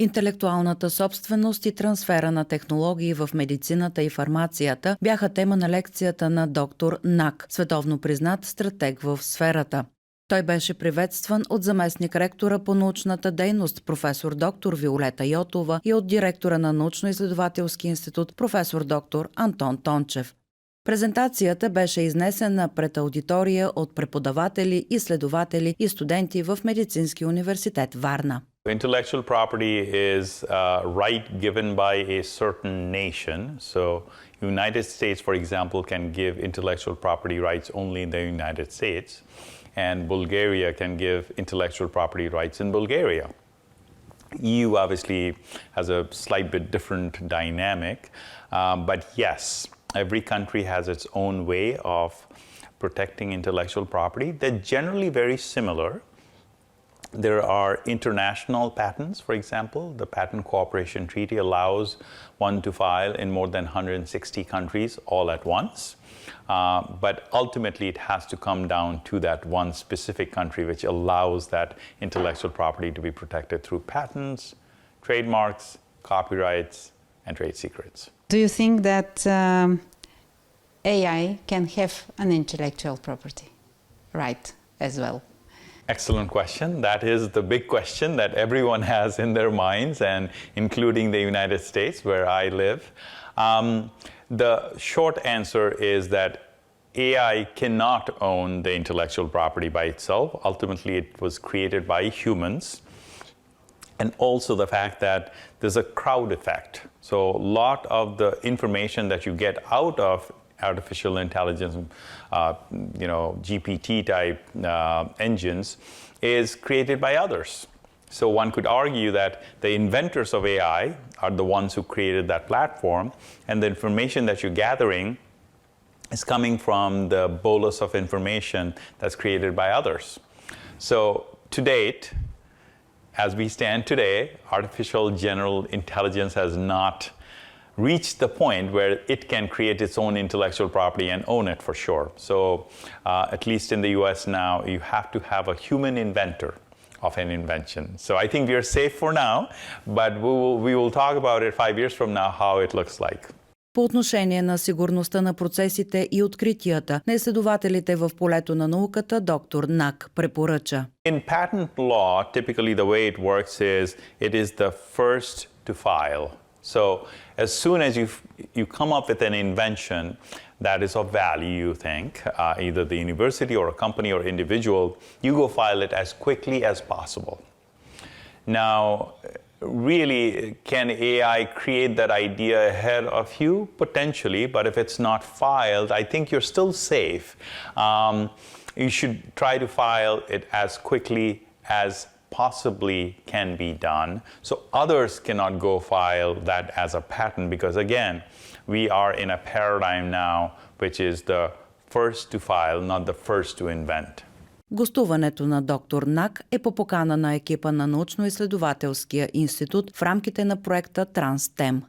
Интелектуалната собственост и трансфера на технологии в медицината и фармацията бяха тема на лекцията на доктор Нак, световно признат стратег в сферата. Той беше приветстван от заместник-ректора по научната дейност професор доктор Виолета Йотова и от директора на научно-изследователски институт професор доктор Антон Тончев. Презентацията беше изнесена пред аудитория от преподаватели, изследователи и студенти в Медицински университет Варна. Intellectual property is a right given by a certain nation. So United States, for example, can give intellectual property rights only in the United States, and Bulgaria can give intellectual property rights in Bulgaria. EU obviously has a slight bit different dynamic, but yes, every country has its own way of protecting intellectual property. They're generally very similar. There are international patents, for example. The Patent Cooperation Treaty allows one to file in more than 160 countries all at once. But ultimately, it has to come down to that one specific country which allows that intellectual property to be protected through patents, trademarks, copyrights, and trade secrets. Do you think that AI can have an intellectual property right as well? Excellent question. That is the big question that everyone has in their minds, and including the United States, where I live. The short answer is that AI cannot own the intellectual property by itself. Ultimately, it was created by humans. And also the fact that there's a crowd effect. So a lot of the information that you get out of artificial intelligence, GPT-type engines is created by others. So one could argue that the inventors of AI are the ones who created that platform, and the information that you're gathering is coming from the bolus of information that's created by others. So to date, as we stand today, artificial general intelligence has not reached the point where it can create its own intellectual property and own it for sure. So at least in the US now, you have to have a human inventor of an invention. So I think we are safe for now, but we will talk about it 5 years from now, how it looks like. По отношение на сигурността на процесите и откритията на изследователите в полето на науката, доктор Нак препоръча. In patent law, typically the way it works is it is the first to file. So as soon as you come up with an invention that is of value, you think, either the university or a company or individual, you go file it as quickly as possible. Now, really, can AI create that idea ahead of you? Potentially, but if it's not filed, I think you're still safe. You should try to file it as quickly as possibly can be done, so others cannot go file that as a patent, because again, we are in a paradigm now which is the first to file, not the first to invent. Гостуването на доктор Нак е по покана на екипа на научно-изследователския институт в рамките на проекта Транстем.